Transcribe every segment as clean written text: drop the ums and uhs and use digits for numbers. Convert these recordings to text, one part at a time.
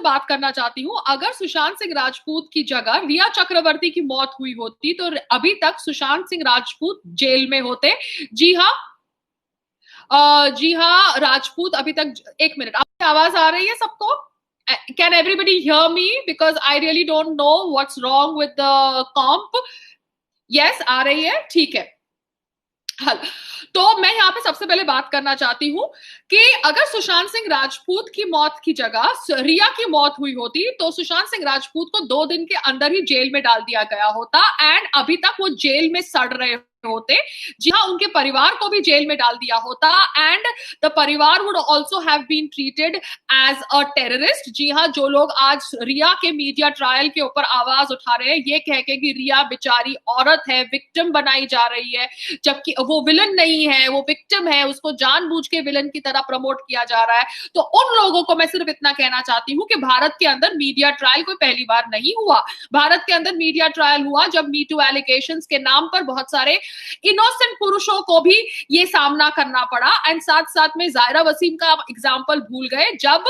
बात करना चाहती हूँ, अगर सुशांत सिंह राजपूत की जगह रिया चक्रवर्ती की मौत हुई होती तो अभी तक सुशांत सिंह राजपूत जेल में होते। जी हाँ, जी हाँ, राजपूत अभी तक। एक मिनट, आपकी आवाज आ रही है सबको? Can everybody hear me? Because I really don't know what's wrong with the comp. Yes, आ रही है, ठीक है। हल, तो मैं यहाँ पे सबसे पहले बात करना चाहती हूँ कि अगर सुशांत सिंह राजपूत की मौत की जगह रिया की मौत हुई होती तो सुशांत सिंह राजपूत को 2 दिन के अंदर ही जेल में डाल दिया गया होता एंड अभी तक वो जेल में सड़ रहे होते। जी हाँ, उनके परिवार को भी जेल में डाल दिया होता and the parivar would also have been treated as a terrorist. जी हाँ, जो लोग आज रिया के मीडिया ट्रायल के ऊपर आवाज उठा रहे हैं ये कह के कि रिया बेचारी औरत है, विक्टिम बनाई जा रही है, जबकि वो विलन नहीं है, वो विक्टिम है, उसको जानबूझ के विलन की तरह प्रमोट किया जा रहा है। तो उन लोगों को मैं सिर्फ इतना कहना चाहती हूँ कि भारत के अंदर मीडिया ट्रायल कोई पहली बार नहीं हुआ। भारत के अंदर मीडिया ट्रायल हुआ जब मी टू एलिगेशंस के नाम पर बहुत सारे इनोसेंट पुरुषों को भी ये सामना करना पड़ा एंड साथ साथ में जायरा वसीम का एग्जाम्पल भूल गए जब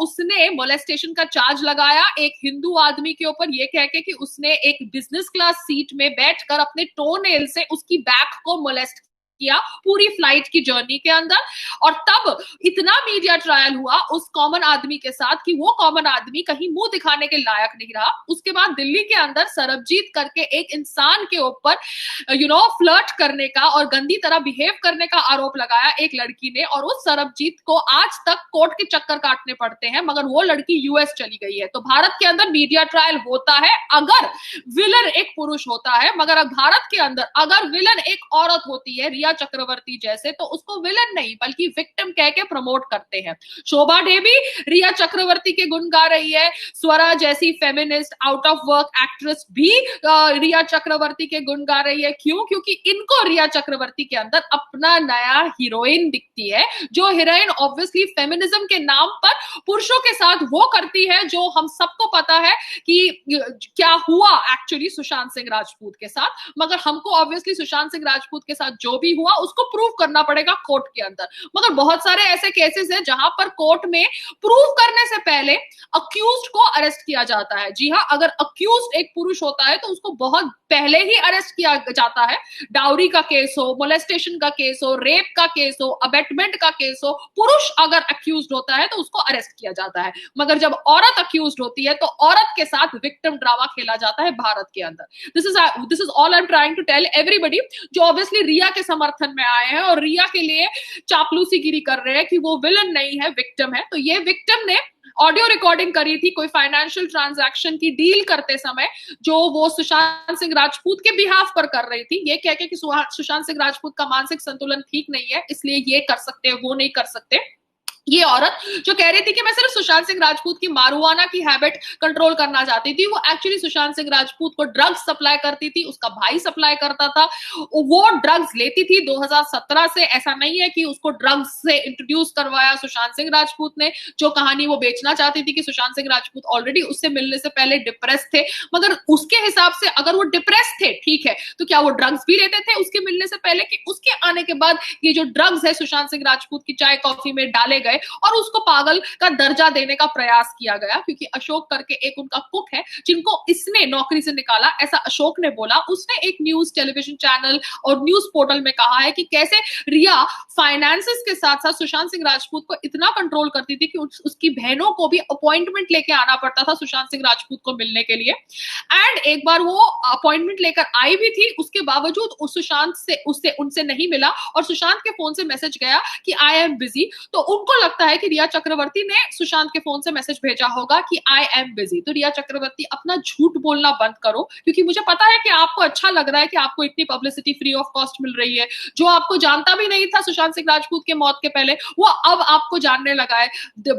उसने मोलेस्टेशन का चार्ज लगाया एक हिंदू आदमी के ऊपर ये कह के कि उसने एक बिजनेस क्लास सीट में बैठकर अपने टो नेल से उसकी बैक को मोलेस्ट किया पूरी फ्लाइट की जर्नी के अंदर। और तब इतना मीडिया ट्रायल हुआ उस कॉमन आदमी के साथ कि वो कॉमन आदमी कहीं मुंह दिखाने के लायक नहीं रहा। उसके बाद दिल्ली के अंदर सरबजीत करके एक इंसान के ऊपर फ्लर्ट करने का और गंदी तरह बिहेव करने का आरोप लगाया एक लड़की ने, और उस सरबजीत को आज तक कोर्ट के चक्कर काटने पड़ते हैं, मगर वो लड़की यूएस चली गई है। तो भारत के अंदर मीडिया ट्रायल होता है अगर विलन एक पुरुष होता है, मगर भारत के अंदर अगर विलन एक औरत होती है रिया चक्रवर्ती जैसे, तो उसको विलन नहीं बल्कि विक्टिम कह के प्रमोट करते हैं। शोभा डेवी रिया चक्रवर्ती के गुण गा रही है, स्वरा जैसी feminist out of work actress भी रिया चक्रवर्ती के गुण गा रही है। क्यों? क्योंकि इनको रिया चक्रवर्ती के अंदर अपना नया हीरोइन दिखती है, जो हीरोइन ऑब्वियसली फेमिनिज्म के नाम पर पुरुषों के साथ वो करती है जो हम सबको पता है कि क्या हुआ एक्चुअली सुशांत सिंह राजपूत के साथ। मगर हमको ऑब्वियसली सुशांत सिंह राजपूत के साथ जो भी हुआ उसको प्रूव करना पड़ेगा कोर्ट के अंदर। मगर बहुत सारे ऐसे केसेस हैं जहां पर कोर्ट में प्रूव करने से पहले अक्यूज्ड को अरेस्ट किया जाता है। जी हाँ, अगर अक्यूज्ड एक पुरुष होता है तो उसको बहुत पहले ही अरेस्ट किया जाता है। डाउरी का केस हो, मोलेस्टेशन का केस हो, रेप का केस हो, अबेटमेंट का केस हो, पुरुष अगर अक्यूज्ड होता है तो उसको अरेस्ट किया जाता है। मगर जब औरत अक्यूज्ड होती है तो औरत के साथ विक्टिम ड्रामा खेला जाता है भारत के अंदर। This is all I am trying to tell everybody जो ऑब्वियसली रिया के समर्थन में आए हैं और रिया के लिए चापलूसीगिरी कर रहे हैं कि वो विलन नहीं है, विक्टिम है। तो ये विक्टिम ने ऑडियो रिकॉर्डिंग करी थी कोई फाइनेंशियल ट्रांजैक्शन की डील करते समय, जो वो सुशांत सिंह राजपूत के बिहाफ पर कर रही थी, ये कह के कि सुशांत सिंह राजपूत का मानसिक संतुलन ठीक नहीं है इसलिए ये कर सकते हैं वो नहीं कर सकते। ये औरत जो कह रही थी कि मैं सिर्फ सुशांत सिंह राजपूत की मारुआना की हैबिट कंट्रोल करना चाहती थी, वो एक्चुअली सुशांत सिंह राजपूत को ड्रग्स सप्लाई करती थी, उसका भाई सप्लाई करता था, वो ड्रग्स लेती थी 2017 से। ऐसा नहीं है कि उसको ड्रग्स से इंट्रोड्यूस करवाया सुशांत सिंह राजपूत ने। जो कहानी वो बेचना चाहती थी कि सुशांत सिंह राजपूत ऑलरेडी उससे मिलने से पहले डिप्रेस थे, मगर उसके हिसाब से अगर वो डिप्रेस थे ठीक है तो क्या वो ड्रग्स भी लेते थे उसके मिलने से पहले, कि उसके आने के बाद ये जो ड्रग्स है सुशांत सिंह राजपूत की चाय कॉफी में डाले गए और उसको पागल का दर्जा देने का प्रयास किया गया। क्योंकि अशोक करके एक उनका कुक है जिनको इसने नौकरी से निकाला, ऐसा अशोक ने बोला। उसने एक न्यूज टेलीविजन चैनल और न्यूज पोर्टल में कहा है कि कैसे रिया फाइनेंसेस के साथ साथ सुशांत सिंह राजपूत को इतना कंट्रोल करती थी कि उसकी बहनों को भी अपॉइंटमेंट लेके आना पड़ता था सुशांत सिंह राजपूत को मिलने के लिए। एंड एक बार वो अपॉइंटमेंट लेकर आई भी थी, उसके बावजूद सुशांत से उनसे नहीं मिला और सुशांत के फोन से मैसेज गया कि आई एम बिजी। तो उनको लगता है कि रिया चक्रवर्ती ने सुशांत के फोन से मैसेज भेजा होगा कि आई एम बिजी। तो रिया चक्रवर्ती अपना झूठ बोलना बंद करो, क्योंकि मुझे पता है कि आपको अच्छा लग रहा है कि आपको इतनी पब्लिसिटी फ्री ऑफ कॉस्ट मिल रही है। जो आपको जानता भी नहीं था सुशांत सिंह राजपूत के मौत के पहले, वो अब आपको जानने लगा है।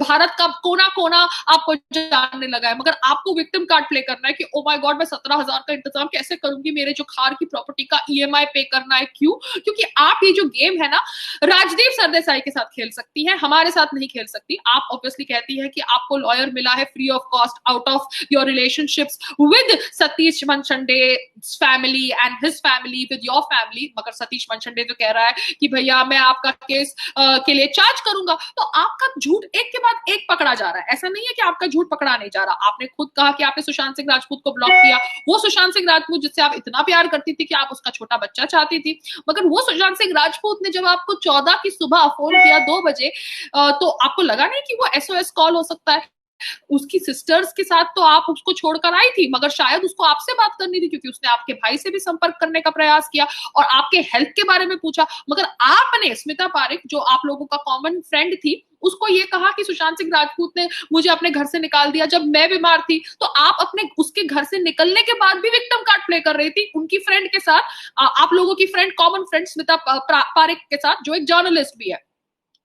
भारत का कोना कोना आपको जानने लगा है। मगर आपको विक्टिम कार्ड प्ले करना है कि ओ माय गॉड मैं 17,000 का इंतजाम कैसे करूंगी, मेरे जो खार की प्रॉपर्टी का ईएमआई पे करना है। क्यों? क्योंकि आप ये जो गेम है ना राजदीप सरदेसाई के साथ खेल सकती है, हमारे साथ नहीं खेल सकती। आप ऑब्वियसली कहती है कि आपको लॉयर मिला है free of cost out of your relationships with Satish Manchande family and his family with your family. मगर सतीश मनचंडे तो कह रहा है कि भैया मैं आपका केस के लिए चार्ज करूंगा। तो आपका झूठ एक के बाद एक पकड़ा जा रहा है। ऐसा नहीं है कि आपका झूठ पकड़ा नहीं जा रहा। आपने खुद कहा कि आपने सुशांत सिंह राजपूत को ब्लॉक किया, वो सुशांत सिंह राजपूत जिससे आप इतना प्यार करती थी कि आप उसका छोटा बच्चा चाहती थी। मगर वो सुशांत सिंह राजपूत ने जब आपको 14 की सुबह फोन किया 2 बजे, तो आपको लगा नहीं कि वो एसओएस कॉल हो सकता है? उसकी सिस्टर्स के साथ तो आप उसको छोड़कर आई थी, मगर शायद उसको आपसे बात करनी थी क्योंकि उसने आपके भाई से भी संपर्क करने का प्रयास किया और आपके हेल्थ के बारे में पूछा। मगर आपने स्मिता पारेख, जो आप लोगों का कॉमन फ्रेंड थी, उसको ये कहा कि सुशांत सिंह राजपूत ने मुझे अपने घर से निकाल दिया जब मैं बीमार थी। तो आप अपने उसके घर से निकलने के बाद भी विक्टिम कार्ड प्ले कर रही थी उनकी फ्रेंड के साथ, आप लोगों की friend, common friend Smita Parekh के साथ, जो एक जर्नलिस्ट भी है।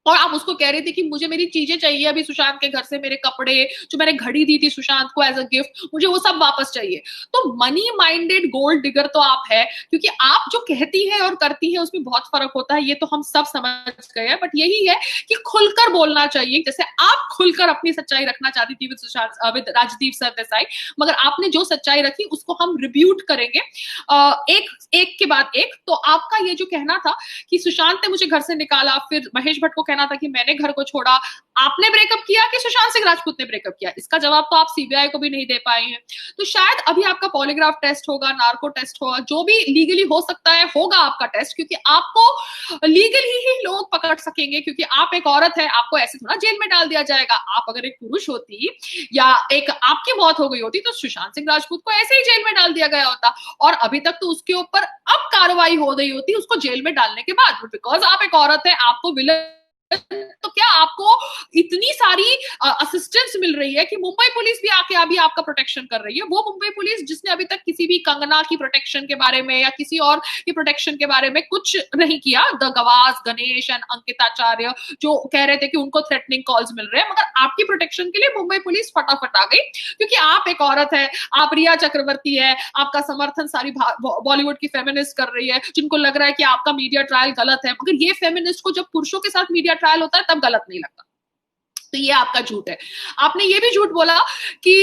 और आप उसको कह रही थी कि मुझे मेरी चीजें चाहिए अभी सुशांत के घर से, मेरे कपड़े, जो मैंने घड़ी दी थी सुशांत को एज अ गिफ्ट, मुझे वो सब वापस चाहिए। तो मनी माइंडेड गोल्ड डिगर तो आप है, क्योंकि आप जो कहती है और करती है उसमें बहुत फर्क होता है, ये तो हम सब समझ गए हैं। बट यही है कि खुलकर बोलना चाहिए, जैसे आप खुलकर अपनी सच्चाई रखना चाहती थी विद सुशांत, विद राजदीप सरदेसाई, मगर आपने जो सच्चाई रखी उसको हम रिब्यूट करेंगे एक एक के बाद एक। तो आपका ये जो कहना था कि सुशांत ने मुझे घर से निकाला, फिर महेश भट्ट को कहना था कि मैंने घर को छोड़ा, आपने ब्रेकअप किया कि सुशांत सिंह राजपूत ने ब्रेकअप किया? इसका जवाब तो आप सीबीआई को भी नहीं दे पाए हैं। तो शायद अभी आपका पॉलीग्राफ टेस्ट होगा, नार्को टेस्ट होगा, जो भी लीगली हो सकता है होगा आपका टेस्ट, क्योंकि आपको लीगली ही लोग पकड़ सकेंगे, क्योंकि आप एक औरत है, आपको ऐसे थोड़ा जेल में डाल दिया जाएगा। आप अगर एक पुरुष होती या एक आपकी मौत हो गई होती तो सुशांत सिंह राजपूत को ऐसे ही जेल में डाल दिया गया होता और अभी तक तो उसके ऊपर अब कार्रवाई हो रही होती उसको जेल में डालने के बाद। बिकॉज आप एक औरत है, आपको विलन, तो क्या आपको इतनी सारी असिस्टेंस मिल रही है कि मुंबई पुलिस भी आके अभी आपका प्रोटेक्शन कर रही है। वो मुंबई पुलिस जिसने अभी तक किसी भी कंगना की प्रोटेक्शन के बारे में या किसी और की प्रोटेक्शन के बारे में कुछ नहीं किया। द गवास, गणेश एंड अंकिताचार्य जो कह रहे थे कि उनको थ्रेटनिंग कॉल्स मिल रहे हैं, मगर आपकी प्रोटेक्शन के लिए मुंबई पुलिस फटाफट आ गई, क्योंकि आप एक औरत है, आप रिया चक्रवर्ती है, आपका समर्थन सारी बॉलीवुड की फेमिनिस्ट कर रही है, जिनको लग रहा है कि आपका मीडिया ट्रायल गलत है। मगर ये फेमिनिस्ट को जब पुरुषों के साथ मीडिया ट्रायल होता है तब गलत नहीं लगता। तो ये आपका झूठ है। आपने ये भी झूठ बोला कि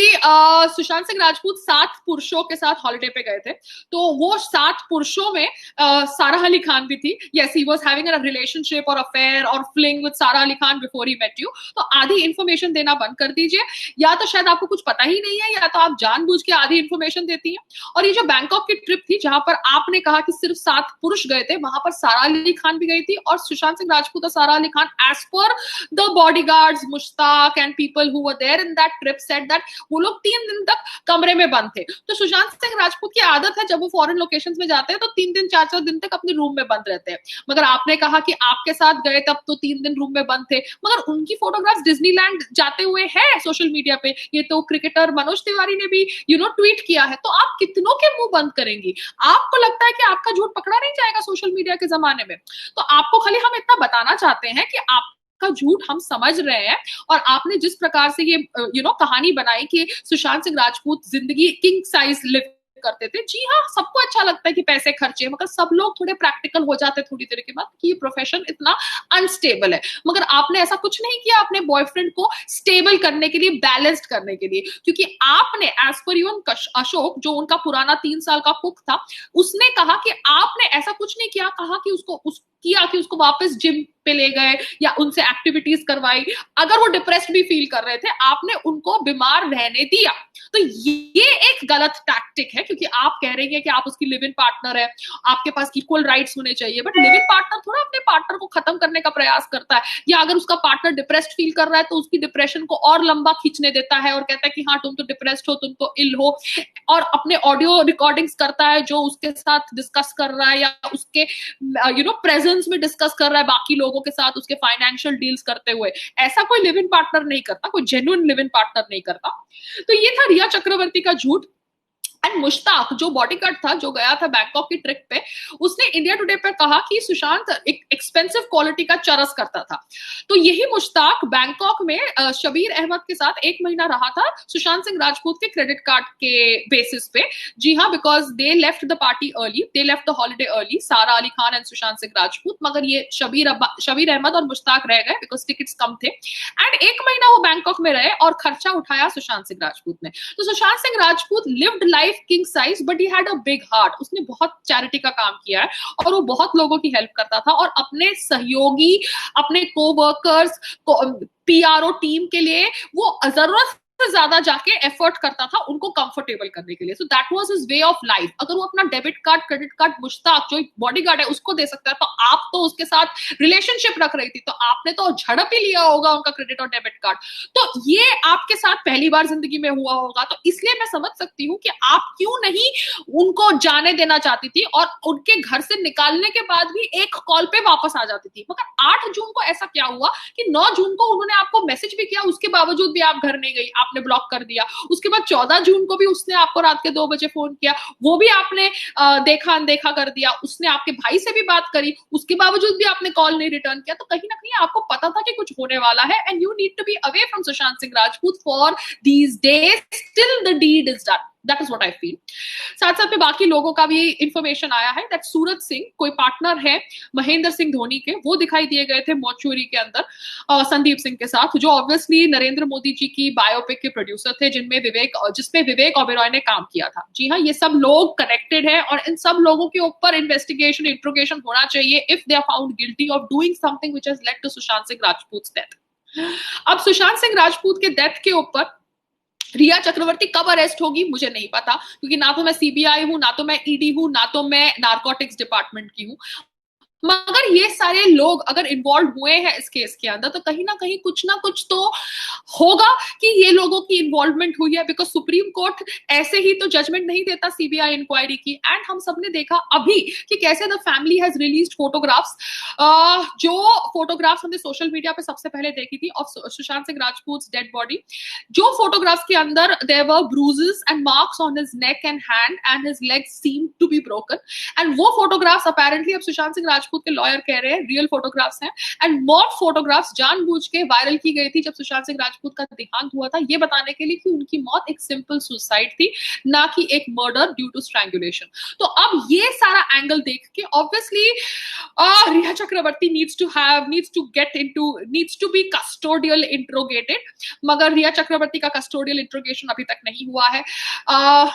सुशांत सिंह राजपूत 7 पुरुषों के साथ हॉलिडे पे गए थे, तो वो 7 पुरुषों में सारा अली खान भी थी। Yes, he was having a relationship और अफेयर और fling with Sara Ali Khan before he met you. तो आधी इंफॉर्मेशन देना बंद कर दीजिए, या तो शायद आपको कुछ पता ही नहीं है, या तो आप जानबूझ के आधी इंफॉर्मेशन देती हैं। और ये जो बैंकॉक की ट्रिप थी जहां पर आपने कहा कि सिर्फ 7 पुरुष गए थे, वहां पर सारा अली खान भी गई थी, और सुशांत सिंह राजपूत और Sara Ali Khan as per the bodyguards, Mushtaq and people who were there in that trip said that वो लोग 3 दिन तक कमरे में बंद थे। तो सुशांत सिंह राजपूत की आदत है जब वो फॉरेन लोकेशंस में जाते हैं तो 3 दिन 4-4 दिन तक अपने रूम में बंद रहते हैं। मगर आपने कहा कि आपके साथ गए तब तो 3 दिन रूम में बंद थे, मगर उनकी फोटोग्राफ्स डिज्नीलैंड जाते हुए है सोशल मीडिया पे। ये तो क्रिकेटर मनोज तिवारी ने भी ट्वीट किया है। तो आप कितनों के मुंह बंद करेंगी? आपको लगता है कि आपका झूठ पकड़ा नहीं जाएगा सोशल मीडिया के जमाने में? तो आपको खाली हम इतना बताना चाहते हैं कि आप का झूठ हम समझ रहे हैं। और आपने जिस प्रकार से ये कहानी बनाई कि सुशांत सिंह राजपूत जिंदगी किंग साइज लिव करते थे, जी हाँ, सबको अच्छा लगता है कि पैसे खर्चे, मगर सब लोग थोड़े प्रैक्टिकल हो जाते हैं थोड़ी देर के बाद कि ये प्रोफेशन इतना अनस्टेबल है। मगर आपने ऐसा कुछ नहीं किया अपने बॉयफ्रेंड को स्टेबल करने के लिए, बैलेंस्ड करने के लिए, क्योंकि आपने एज पर इवन अशोक, जो उनका पुराना 3 साल का कुक था, उसने कहा कि आपने ऐसा कुछ नहीं किया, कहा कि उसको वापस जिम पे ले गए या उनसे एक्टिविटीज करवाई। अगर वो डिप्रेस्ड भी फील कर रहे थे, आपने उनको बीमार रहने दिया। तो ये एक गलत टैक्टिक है, क्योंकि आप कह रही है कि आप उसकी लिव इन पार्टनर है, आपके पास इक्वल राइट्स होने चाहिए, बट लिव इन पार्टनर थोड़ा अपने पार्टनर को खत्म करने का प्रयास करता है, या अगर उसका पार्टनर डिप्रेस्ड फील कर रहा है तो उसकी डिप्रेशन को और लंबा खींचने देता है और कहता है कि हाँ तुम तो डिप्रेस्ड हो, तुम तो इल हो, और अपने ऑडियो रिकॉर्डिंग्स करता है जो उसके साथ डिस्कस कर रहा है या उसके प्रेजेंस में डिस्कस कर रहा है बाकी लोगों के साथ, उसके फाइनेंशियल डील्स करते हुए। ऐसा कोई लिव इन पार्टनर नहीं करता, कोई जेन्युइन लिव इन पार्टनर नहीं करता। तो ये था रिया चक्रवर्ती का झूठ। एंड मुश्ताक जो बॉडीगार्ड था, जो गया था बैंकॉक की ट्रिप पे, उसने इंडिया टुडे पे कहा कि सुशांत एक एक्सपेंसिव क्वालिटी का चरस करता था। तो यही मुश्ताक बैंकॉक में शबीर अहमद के साथ 1 महीना रहा था सुशांत सिंह राजपूत के क्रेडिट कार्ड के बेसिस पे। जी हाँ, because they left the party early, they left the holiday early, सारा अली खान एंड सुशांत सिंह राजपूत, मगर ये शबीर अहमद और मुश्ताक रह गए बिकॉज टिकट्स कम थे। एंड 1 महीना वो बैंकॉक में रहे और खर्चा उठाया सुशांत सिंह राजपूत ने। तो Sushant Singh Rajput lived life king size but he had a big heart. उसने बहुत चैरिटी का काम किया है और वो बहुत लोगों की हेल्प करता था और अपने सहयोगी, अपने कोवर्कर्स, पीआरओ टीम के लिए वो जरूरत से ज्यादा जाके एफर्ट करता था उनको कंफर्टेबल करने के लिए। So that was his way of life. अगर वो अपना debit card, credit card Mushtaq जो बॉडीगार्ड है उसको दे सकता है, तो आप तो उसके साथ रिलेशनशिप रख रही थी, तो आपने तो झड़प ही लिया होगा उनका क्रेडिट और डेबिट कार्ड। तो ये आपके साथ पहली बार जिंदगी में हुआ होगा, तो इसलिए मैं समझ सकती हूँ कि आप क्यों नहीं उनको जाने देना चाहती थी और उनके घर से निकालने के बाद भी एक कॉल पे वापस आ जाती थी। मगर 8 जून को ऐसा क्या हुआ कि 9 जून को उन्होंने आपको मैसेज भी किया, उसके बावजूद भी आप घर नहीं गई, आपने ब्लॉक कर दिया। उसके बाद 14 जून को भी उसने आपको रात के 2 बजे फोन किया, वो भी आपने देखा अनदेखा कर दिया। उसने आपके भाई से भी बात करी, उसके बावजूद भी आपने कॉल नहीं रिटर्न किया। तो कहीं ना कहीं आपको पता था कि कुछ होने वाला है and you need to be away from Sushant Singh Rajput for these days till the deed is done. That is what I feel. साथ साथ में बाकी लोगों का भी इंफॉर्मेशन आया है दैट सूरज सिंह कोई पार्टनर है महेंद्र सिंह धोनी के, वो दिखाई दिए गए थे मॉर्चुरी के अंदर संदीप सिंह के साथ, जो ऑब्वियसली नरेंद्र मोदी जी की बायोपिक के प्रोड्यूसर थे, जिसमें विवेक ओबेरॉय ने काम किया था। जी हाँ, ये सब लोग कनेक्टेड है और इन सब लोगों के ऊपर इन्वेस्टिगेशन, इंट्रोगेशन होना चाहिए if they are found guilty of doing something which has led to Sushant Singh Rajput death. अब सुशांत सिंह राजपूत के डेथ के ऊपर रिया चक्रवर्ती कब अरेस्ट होगी मुझे नहीं पता, क्योंकि ना तो मैं सीबीआई हूं, ना तो मैं ईडी हूं, ना तो मैं नारकोटिक्स डिपार्टमेंट की हूं। मगर ये सारे लोग अगर इन्वॉल्व हुए हैं इस केस के अंदर, तो कहीं ना कहीं कुछ ना कुछ तो होगा कि ये लोगों की इन्वॉल्वमेंट हुई है, बिकॉज सुप्रीम कोर्ट ऐसे ही तो जजमेंट नहीं देता सीबीआई इंक्वायरी की। एंड हम सबने देखा अभी कि कैसे the family has released photographs, जो फोटोग्राफ्स हमने सोशल मीडिया पे सबसे पहले देखी थी of Sushant Singh Rajput dead body, जो फोटोग्राफ्स के अंदर there were bruises and marks on his neck and hand and his legs seem to be broken. And वो फोटोग्राफ्स अपेरेंटली अब सुशांत सिंह राजपूत के लॉयर कह रहे हैं रियल फोटोग्राफ्स हैं। एंड मॉक फोटोग्राफ्स जानबूझ के वायरल की गई थी जब सुशांत सिंह राजपूत का देहांत हुआ था, ये बताने के लिए कि उनकी मौत एक सिंपल सुसाइड थी, ना कि एक मर्डर ड्यू टू स्ट्रैंगुलेशन। तो अब ये सारा एंगल देख के obviously Rhea Chakraborty needs to be custodial interrogated, मगर रिया चक्रवर्ती का कस्टोडियल इंट्रोगेशन अभी तक नहीं हुआ है।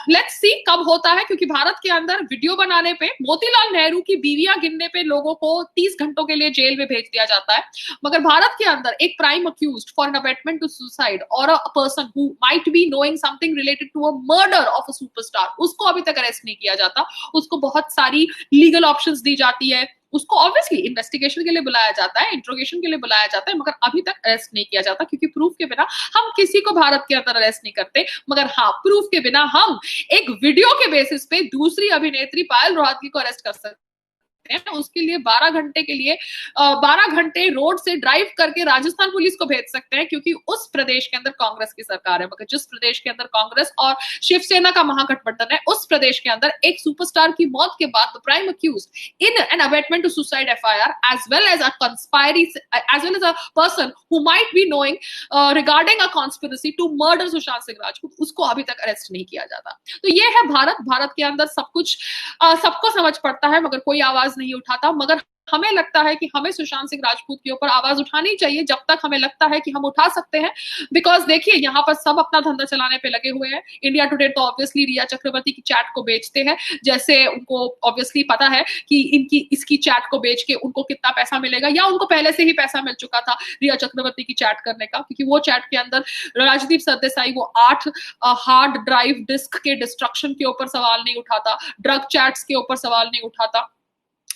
लेट्स सी कब होता है, क्योंकि भारत के अंदर वीडियो बनाने पे, मोतीलाल नेहरू की बीवियां गिनने पे लोगों को 30 घंटों के लिए जेल में भेज दिया जाता है, मगर भारत के अंदर एक prime accused for an abetment to suicide और a person who might be knowing something related to a murder of a superstar, उसको अभी तक अरेस्ट नहीं किया जाता। उसको बहुत सारी लीगल ऑप्शंस दी जाती है, उसको ऑब्वियसली इन्वेस्टिगेशन के लिए बुलाया जाता है, इंट्रोगेशन के लिए बुलाया जाता है, मगर अभी तक अरेस्ट नहीं किया जाता, क्योंकि प्रूफ के बिना हम किसी को भारत के अंदर अरेस्ट नहीं करते। मगर हाँ, प्रूफ के बिना हम एक वीडियो के बेसिस पे दूसरी अभिनेत्री पायल रोहतगी को अरेस्ट कर सकते हैं। उसके लिए 12 घंटे के लिए 12 घंटे रोड से ड्राइव करके राजस्थान पुलिस को भेज सकते हैं, क्योंकि उस प्रदेश के अंदर कांग्रेस की सरकार है। मगर जिस प्रदेश के अंदर कांग्रेस और शिवसेना का महागठबंधन है, उस प्रदेश के अंदर एक सुपरस्टार की मौत के बाद the prime accused in an abetment to suicide FIR as well as a conspiracy as well as a person who might be knowing regarding a conspiracy to murder Sushant Singh Rajput, उसको अभी तक अरेस्ट नहीं किया जाता। तो ये है भारत के अंदर सब कुछ सबको समझ पड़ता है, मगर कोई आवाज नहीं उठाता। मगर हमें लगता है कि हमें सुशांत सिंह राजपूत के ऊपर आवाज उठानी चाहिए जब तक हमें लगता है कि हम उठा सकते हैं, बिकॉज देखिए यहाँ पर सब अपना धंधा चलाने पे लगे हुए हैं। इंडिया टुडे तो ऑब्वियसली रिया चक्रवर्ती की चैट को बेचते हैं, जैसे उनको ऑब्वियसली पता है कि इसकी चैट को बेच के उनको कितना पैसा मिलेगा, या उनको पहले से ही पैसा मिल चुका था रिया चक्रवर्ती की चैट करने का, क्योंकि वो चैट के अंदर राजदीप सरदेसाई वो 8 हार्ड ड्राइव डिस्क के डिस्ट्रक्शन के ऊपर सवाल नहीं उठाता, ड्रग चैट्स के ऊपर सवाल नहीं उठाता,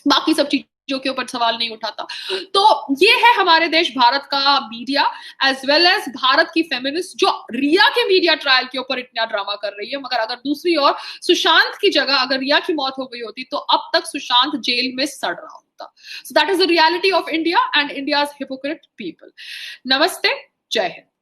बाकी सब चीजों के ऊपर सवाल नहीं उठाता। तो ये है हमारे देश भारत का media as well as Bharat की फेमिनिस्ट, जो रिया के मीडिया ट्रायल के ऊपर इतना ड्रामा कर रही है। मगर अगर दूसरी ओर सुशांत की जगह अगर रिया की मौत हो गई होती, तो अब तक सुशांत जेल में सड़ रहा होता। So that is the reality of India and India's hypocrite people. नमस्ते, जय हिंद।